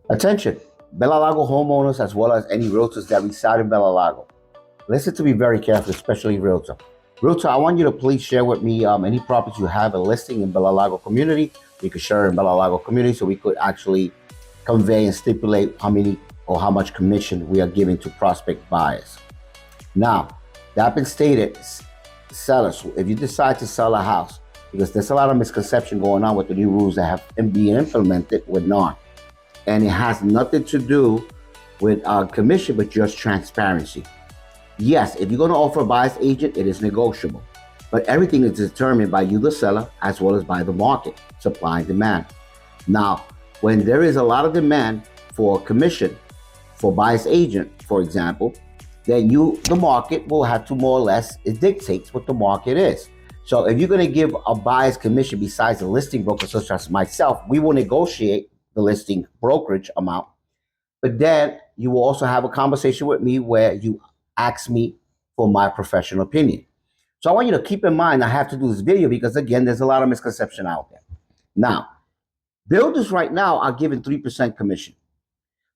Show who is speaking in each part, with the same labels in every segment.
Speaker 1: Attention, Bellalago homeowners as well as any realtors that reside in Bellalago. Listen to me very carefully, especially Realtor. Realtor, I want you to please share with me any properties you have a listing in Bellalago Community. We could share in Bellalago Community so we could actually convey and stipulate how many or how much commission we are giving to prospect buyers. Now, that being stated, sellers, if you decide to sell a house, because there's a lot of misconception going on with the new rules that have been implemented with not, and it has nothing to do with commission, but just transparency. Yes, if you're going to offer a buyer's agent, it is negotiable, but everything is determined by you, the seller, as well as by the market, supply and demand. Now, when there is a lot of demand for commission for buyer's agent, for example, then the market will have to more or less, it dictates what the market is. So if you're going to give a buyer's commission besides the listing broker, such as myself, we will negotiate the listing brokerage amount. But then you will also have a conversation with me where you ask me for my professional opinion. So I want you to keep in mind, I have to do this video because, again, there's a lot of misconception out there. Now, builders right now are giving 3% commission.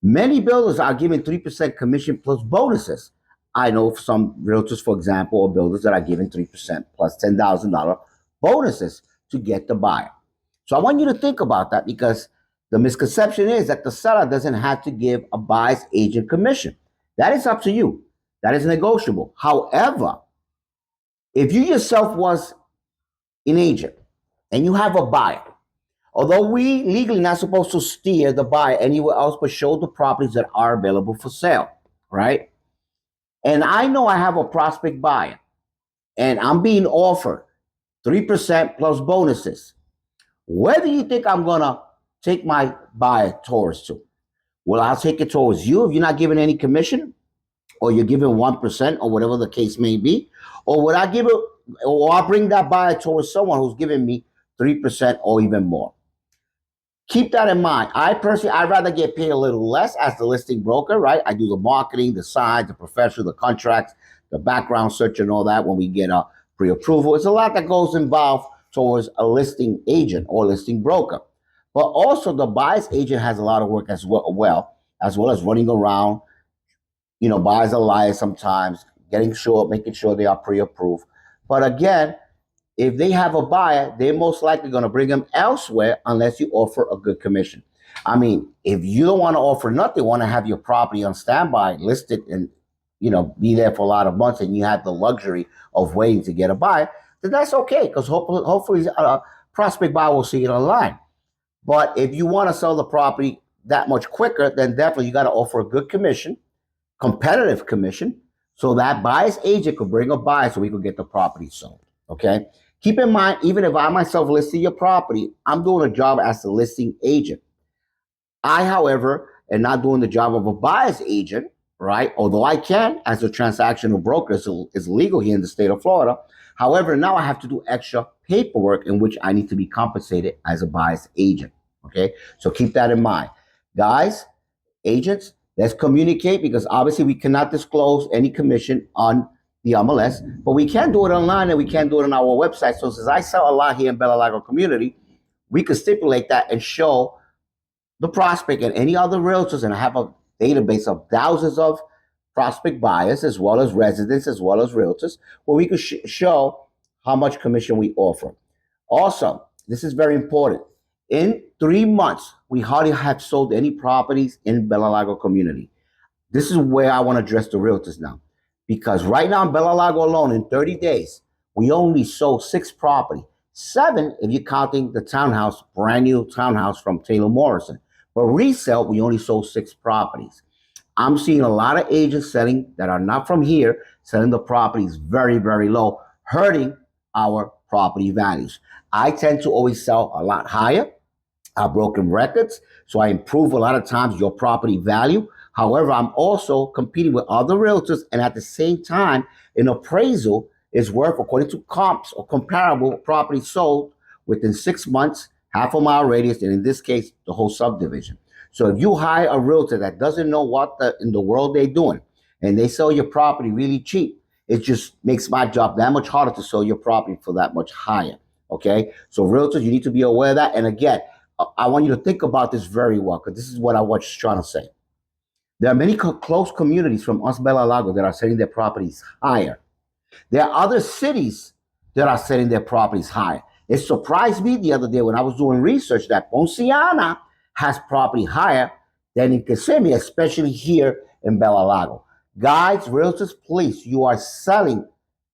Speaker 1: Many builders are giving 3% commission plus bonuses. I know some realtors, for example, or builders that are giving 3% plus $10,000 bonuses to get the buyer. So I want you to think about that, because the misconception is that the seller doesn't have to give a buyer's agent commission. That is up to you. That is negotiable. However, if you yourself was an agent and you have a buyer, although we legally not supposed to steer the buyer anywhere else but show the properties that are available for sale, right? And I know I have a prospect buyer and I'm being offered 3% plus bonuses. Where do you think I'm going to take my buyer towards to? Well, I'll take it towards you if you're not giving any commission, or you're giving 1%, or whatever the case may be. Or would I give it, or I'll bring that buyer towards someone who's giving me 3% or even more. Keep that in mind. I personally, I'd rather get paid a little less as the listing broker, right? I do the marketing, the signs, the professional, the contracts, the background search and all that when we get a pre-approval. It's a lot that goes involved towards a listing agent or listing broker. But also the buyer's agent has a lot of work as well as running around. You know, buyers are liars sometimes, making sure they are pre-approved. But again, if they have a buyer, they're most likely going to bring them elsewhere unless you offer a good commission. I mean, if you don't want to offer nothing, want to have your property on standby, listed, and be there for a lot of months, and you have the luxury of waiting to get a buyer, then that's okay, because hopefully a prospect buyer will see it online. But if you want to sell the property that much quicker, then definitely you got to offer a good commission, competitive commission, so that buyer's agent could bring a buyer so we could get the property sold. Okay. Keep in mind, even if I myself listed your property, I'm doing a job as the listing agent. I, however, am not doing the job of a buyer's agent, right? Although I can, as a transactional broker, is legal here in the state of Florida. However, now I have to do extra paperwork in which I need to be compensated as a buyer's agent. Okay. So keep that in mind. Guys, agents, let's communicate, because obviously we cannot disclose any commission on the MLS, but we can do it online and we can do it on our website. So since I sell a lot here in Bellalago Community, we could stipulate that and show the prospect and any other realtors, and I have a database of thousands of prospect buyers as well as residents as well as realtors, where we could show how much commission we offer. Also, this is very important. In 3 months, we hardly have sold any properties in Bellalago Community. This is where I want to address the realtors now. Because right now in Bellalago alone, in 30 days, we only sold 6 properties. 7 if you're counting the townhouse, brand new townhouse from Taylor Morrison. But resale, we only sold 6 properties. I'm seeing a lot of agents selling that are not from here, selling the properties very, very low, hurting our property values. I tend to always sell a lot higher. I've broken records, so I improve a lot of times your property value. However, I'm also competing with other realtors, and at the same time, an appraisal is worth, according to comps or comparable properties sold within 6 months, half a mile radius, and in this case, the whole subdivision. So if you hire a realtor that doesn't know what in the world they're doing, and they sell your property really cheap, it just makes my job that much harder to sell your property for that much higher. Okay, so realtors, you need to be aware of that. And again, I want you to think about this very well, because this is what I was trying to say. There are many close communities from us Bellalago that are selling their properties higher. There are other cities that are selling their properties higher. It surprised me the other day when I was doing research that Ponciana has property higher than in Kissimmee, especially here in Bellalago. Guys, realtors, please, you are selling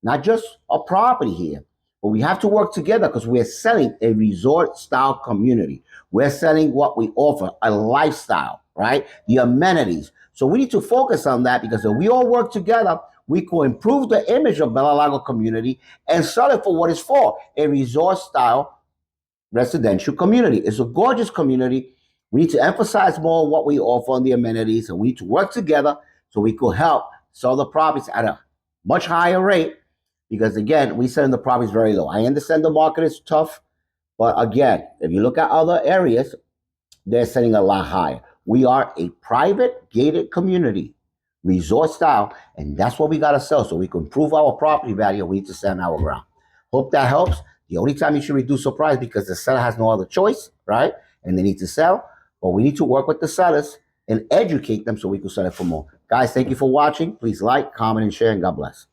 Speaker 1: not just a property here, but we have to work together because we're selling a resort style community. We're selling what we offer, a lifestyle, right? The amenities. So we need to focus on that, because if we all work together, we can improve the image of Bellalago community and sell it for what it's for, a resort style residential community. It's a gorgeous community. We need to emphasize more what we offer on the amenities, and we need to work together so we could help sell the properties at a much higher rate, because again, we selling the properties very low. I understand the market is tough, but again, if you look at other areas, they're selling a lot higher. We are a private gated community, resort style, and that's what we got to sell so we can improve our property value. We need to stand our ground. Hope that helps. The only time you should reduce the price because the seller has no other choice, right? And they need to sell, but we need to work with the sellers and educate them so we can sell it for more. Guys, thank you for watching. Please like, comment, and share, and God bless.